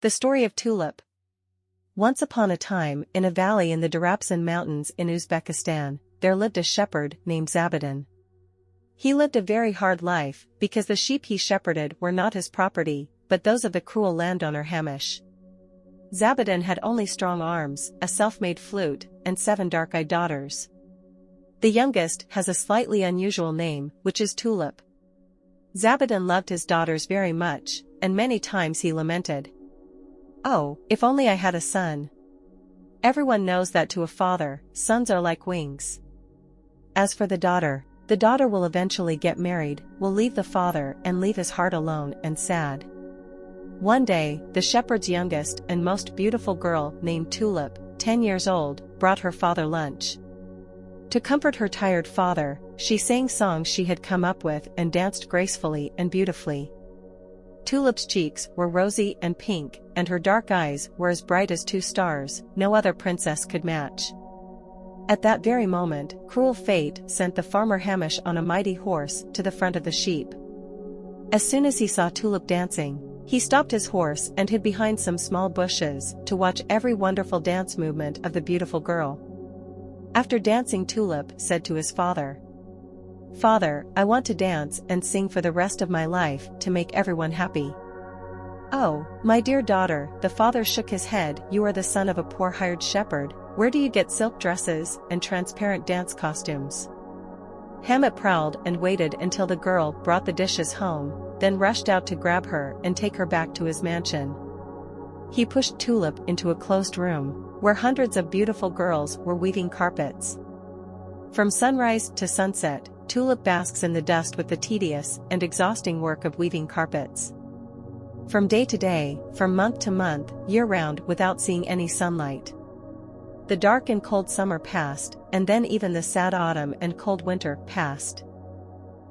The story of Tulip. Once upon a time, in a valley in the Derapsan mountains in Uzbekistan, there lived a shepherd named Zabidan. He lived a very hard life, because the sheep he shepherded were not his property, but those of the cruel landowner Hamish. Zabidan had only strong arms, a self-made flute, and 7 dark-eyed daughters. The youngest has a slightly unusual name, which is Tulip. Zabidan loved his daughters very much, and many times he lamented, "Oh, if only I had a son." Everyone knows that to a father, sons are like wings. As for the daughter will eventually get married, will leave the father and leave his heart alone and sad. One day, the shepherd's youngest and most beautiful girl named Tulip, 10 years old, brought her father lunch. To comfort her tired father, she sang songs she had come up with and danced gracefully and beautifully. Tulip's cheeks were rosy and pink, and her dark eyes were as bright as 2 stars, no other princess could match. At that very moment, cruel fate sent the farmer Hamish on a mighty horse to the front of the sheep. As soon as he saw Tulip dancing, he stopped his horse and hid behind some small bushes to watch every wonderful dance movement of the beautiful girl. After dancing, Tulip said to his father, "Father, I want to dance and sing for the rest of my life to make everyone happy." "Oh, my dear daughter," the father shook his head, "you are the son of a poor hired shepherd. Where do you get silk dresses and transparent dance costumes?" Hamish prowled and waited until the girl brought the dishes home, then rushed out to grab her and take her back to his mansion. He pushed Tulip into a closed room, where hundreds of beautiful girls were weaving carpets. From sunrise to sunset, Tulip basks in the dust with the tedious and exhausting work of weaving carpets. From day to day, from month to month, year-round, without seeing any sunlight. The dark and cold summer passed, and then even the sad autumn and cold winter passed.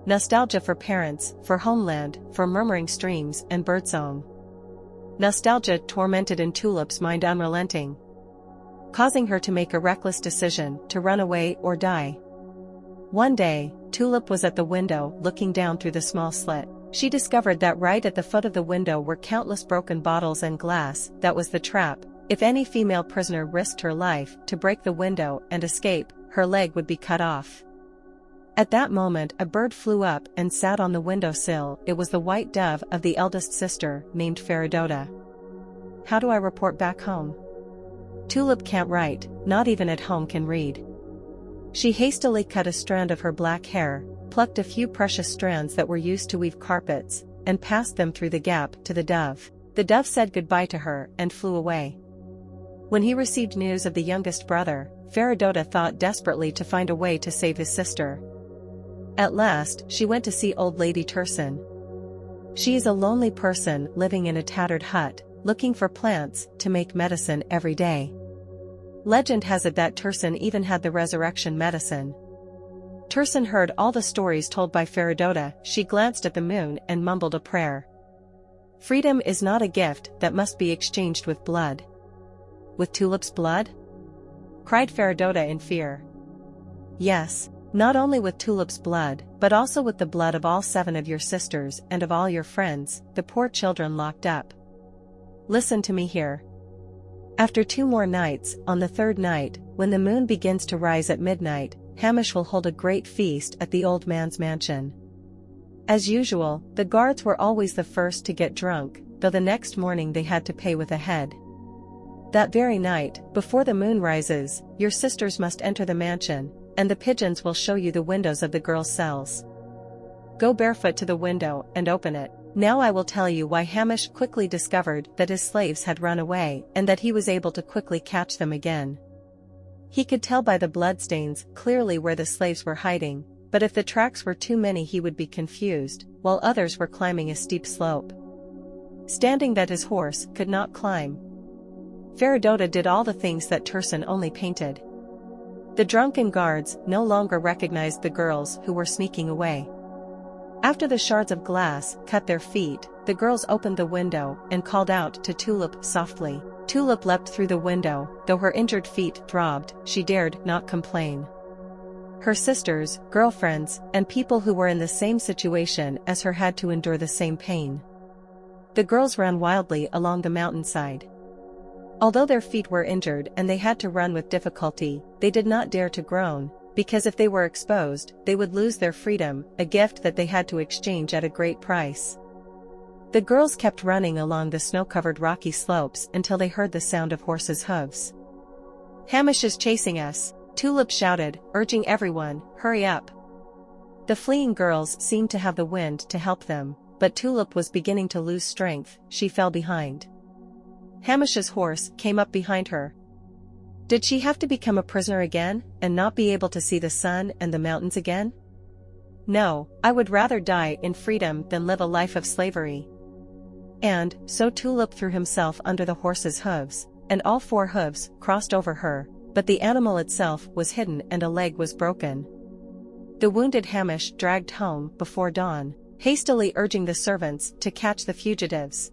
Nostalgia for parents, for homeland, for murmuring streams and birdsong. Nostalgia tormented in Tulip's mind unrelenting, causing her to make a reckless decision to run away or die. One day, Tulip was at the window looking down through the small slit. She discovered that right at the foot of the window were countless broken bottles and glass. That was the trap. If any female prisoner risked her life to break the window and escape, her leg would be cut off. At that moment, a bird flew up and sat on the windowsill. It was the white dove of the eldest sister, named Feridota. "How do I report back home? Tulip can't write, not even at home can read." She hastily cut a strand of her black hair, plucked a few precious strands that were used to weave carpets, and passed them through the gap to the dove. The dove said goodbye to her and flew away. When he received news of the youngest brother, Feridota thought desperately to find a way to save his sister. At last, she went to see old Lady Tursun. She is a lonely person living in a tattered hut, looking for plants to make medicine every day. Legend has it that Tursun even had the resurrection medicine. Tursun heard all the stories told by Feridota. She glanced at the moon and mumbled a prayer. "Freedom is not a gift that must be exchanged with blood." "With Tulip's blood?" cried Feridota in fear. "Yes, not only with Tulip's blood, but also with the blood of all 7 of your sisters and of all your friends, the poor children locked up. Listen to me here. After 2 more nights, on the 3rd night, when the moon begins to rise at midnight, Hamish will hold a great feast at the old man's mansion. As usual, the guards were always the first to get drunk, though the next morning they had to pay with a head. That very night, before the moon rises, your sisters must enter the mansion, and the pigeons will show you the windows of the girls' cells. Go barefoot to the window and open it." Now I will tell you why Hamish quickly discovered that his slaves had run away and that he was able to quickly catch them again. He could tell by the bloodstains clearly where the slaves were hiding, but if the tracks were too many he would be confused, while others were climbing a steep slope. Standing that his horse could not climb. Feridota did all the things that Tursun only painted. The drunken guards no longer recognized the girls who were sneaking away. After the shards of glass cut their feet, the girls opened the window and called out to Tulip softly. Tulip leapt through the window. Though her injured feet throbbed, she dared not complain. Her sisters, girlfriends, and people who were in the same situation as her had to endure the same pain. The girls ran wildly along the mountainside. Although their feet were injured and they had to run with difficulty, they did not dare to groan, because if they were exposed, they would lose their freedom, a gift that they had to exchange at a great price. The girls kept running along the snow-covered rocky slopes until they heard the sound of horses' hooves. "Hamish is chasing us," Tulip shouted, urging everyone, "Hurry up." The fleeing girls seemed to have the wind to help them, but Tulip was beginning to lose strength. She fell behind. Hamish's horse came up behind her. Did she have to become a prisoner again, and not be able to see the sun and the mountains again? "No, I would rather die in freedom than live a life of slavery." And so Tulip threw himself under the horse's hooves, and all 4 hooves crossed over her, but the animal itself was hidden and a leg was broken. The wounded Hamish dragged home before dawn, hastily urging the servants to catch the fugitives.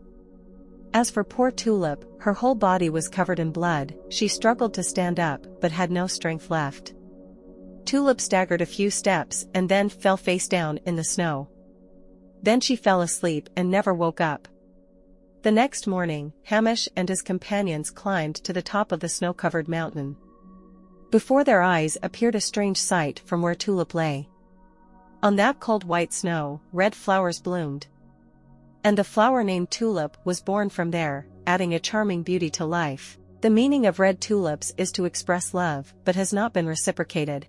As for poor Tulip, her whole body was covered in blood. She struggled to stand up but had no strength left. Tulip staggered a few steps and then fell face down in the snow. Then she fell asleep and never woke up. The next morning, Hamish and his companions climbed to the top of the snow-covered mountain. Before their eyes appeared a strange sight from where Tulip lay. On that cold white snow, red flowers bloomed. And the flower named Tulip was born from there, adding a charming beauty to life. The meaning of red tulips is to express love, but has not been reciprocated.